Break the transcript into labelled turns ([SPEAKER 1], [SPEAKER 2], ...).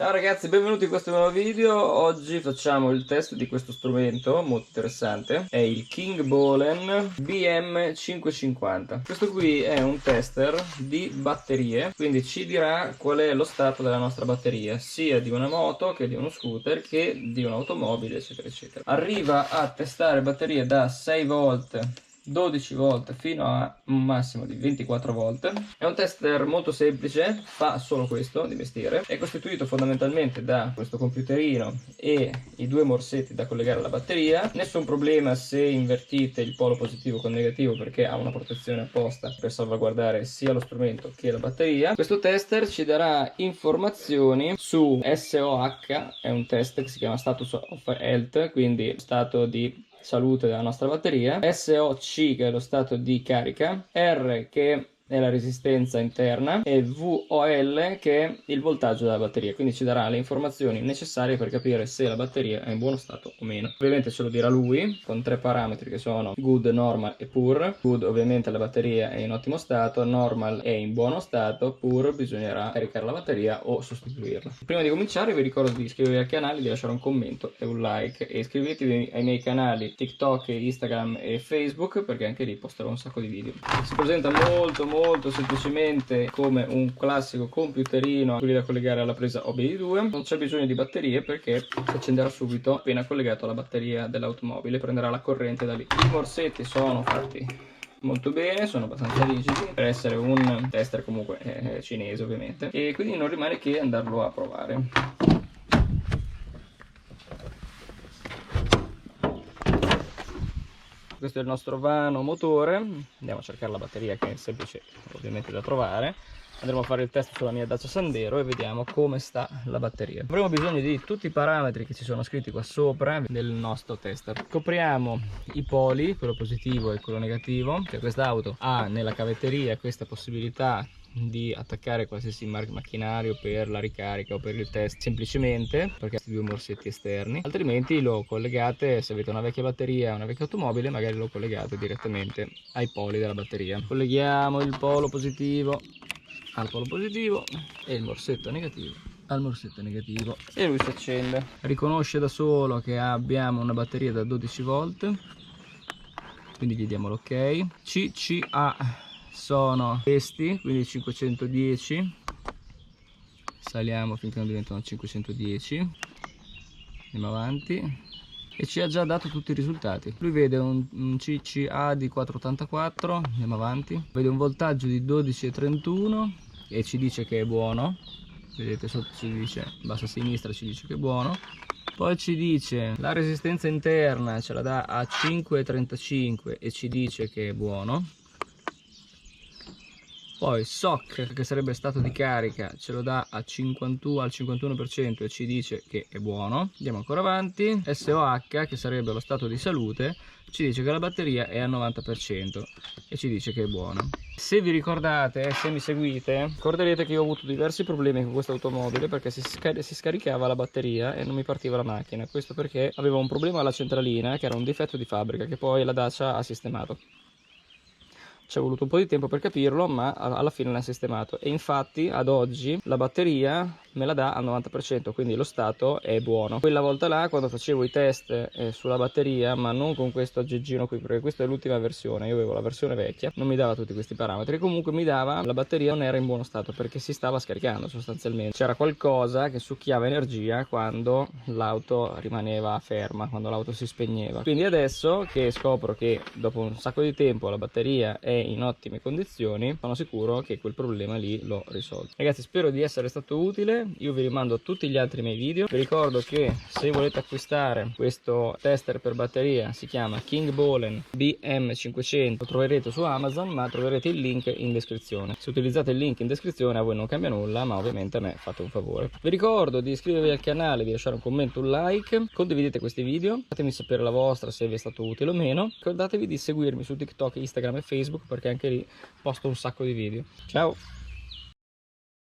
[SPEAKER 1] Ciao ragazzi, benvenuti in questo nuovo video. Oggi facciamo il test di questo strumento molto interessante. È il King Bolen BM550. Questo qui è un tester di batterie, quindi ci dirà qual è lo stato della nostra batteria, sia di una moto che di uno scooter che di un'automobile, eccetera eccetera. Arriva a testare batterie da 6 volt, 12 volt fino a un massimo di 24 volt. È un tester molto semplice, fa solo questo di mestiere. È costituito fondamentalmente da questo computerino e i due morsetti da collegare alla batteria. Nessun problema se invertite il polo positivo con negativo, perché ha una protezione apposta per salvaguardare sia lo strumento che la batteria. Questo tester ci darà informazioni su SOH, è un test che si chiama Status of Health, quindi stato di salute della nostra batteria, SOC che è lo stato di carica, R che è la resistenza interna e VOL che è il voltaggio della batteria, quindi ci darà le informazioni necessarie per capire se la batteria è in buono stato o meno. Ovviamente ce lo dirà lui con 3 parametri che sono Good, Normal e Poor. Good ovviamente la batteria è in ottimo stato, Normal è in buono stato, Poor bisognerà caricare la batteria o sostituirla. Prima di cominciare vi ricordo di iscrivervi al canale, di lasciare un commento e un like e iscrivetevi ai miei canali TikTok, Instagram e Facebook, perché anche lì posterò un sacco di video. Si presenta molto semplicemente come un classico computerino qui da collegare alla presa OBD2. Non c'è bisogno di batterie perché si accenderà subito appena collegato alla batteria dell'automobile, prenderà la corrente da lì. I morsetti sono fatti molto bene, sono abbastanza rigidi per essere un tester comunque cinese ovviamente, e quindi non rimane che andarlo a provare. Questo è il nostro vano motore. Andiamo a cercare la batteria, che è semplice ovviamente da trovare. Andremo a fare il test sulla mia Dacia Sandero e vediamo come sta la batteria. Avremo bisogno di tutti i parametri che ci sono scritti qua sopra del nostro tester. Copriamo i poli, quello positivo e quello negativo, che quest'auto ha nella cavetteria questa possibilità di attaccare qualsiasi macchinario per la ricarica o per il test semplicemente perché questi due morsetti esterni, altrimenti lo collegate, se avete una vecchia batteria, una vecchia automobile, magari lo collegate direttamente ai poli della batteria. Colleghiamo il polo positivo al polo positivo e il morsetto negativo al morsetto negativo e lui si accende. Riconosce da solo che abbiamo una batteria da 12 volt, quindi gli diamo l'ok. CCA sono questi, quindi 510, saliamo finché non diventano 510, andiamo avanti e ci ha già dato tutti i risultati. Lui vede un CCA di 484, andiamo avanti, vede un voltaggio di 12,31 e ci dice che è buono. Vedete sotto ci dice, bassa a sinistra ci dice che è buono. Poi ci dice la resistenza interna ce la dà a 5,35 e ci dice che è buono. Poi SOC, che sarebbe stato di carica, ce lo dà a 51, al 51% e ci dice che è buono. Andiamo ancora avanti. SOH, che sarebbe lo stato di salute, ci dice che la batteria è al 90% e ci dice che è buono. Se vi ricordate, se mi seguite, ricorderete che io ho avuto diversi problemi con questa automobile perché si scaricava la batteria e non mi partiva la macchina. Questo perché aveva un problema alla centralina, che era un difetto di fabbrica, che poi la Dacia ha sistemato. Ci è voluto un po' di tempo per capirlo, ma alla fine l'ha sistemato e infatti ad oggi la batteria me la dà al 90%, quindi lo stato è buono. Quella volta là, quando facevo i test sulla batteria, ma non con questo aggeggino qui, perché questa è l'ultima versione, io avevo la versione vecchia, non mi dava tutti questi parametri, comunque mi dava la batteria non era in buono stato perché si stava scaricando sostanzialmente. C'era qualcosa che succhiava energia quando l'auto rimaneva ferma, quando l'auto si spegneva. Quindi adesso che scopro che dopo un sacco di tempo la batteria è in ottime condizioni, sono sicuro che quel problema lì l'ho risolto. Ragazzi, spero di essere stato utile. Io vi rimando a tutti gli altri miei video. Vi ricordo che se volete acquistare questo tester per batteria si chiama King Bolen BM500, lo troverete su Amazon, ma troverete il link in descrizione. Se utilizzate il link in descrizione a voi non cambia nulla, ma ovviamente a me fate un favore. Vi ricordo di iscrivervi al canale, di lasciare un commento, un like, condividete questi video, fatemi sapere la vostra se vi è stato utile o meno. Ricordatevi di seguirmi su TikTok, Instagram e Facebook perché anche lì posto un sacco di video. Ciao!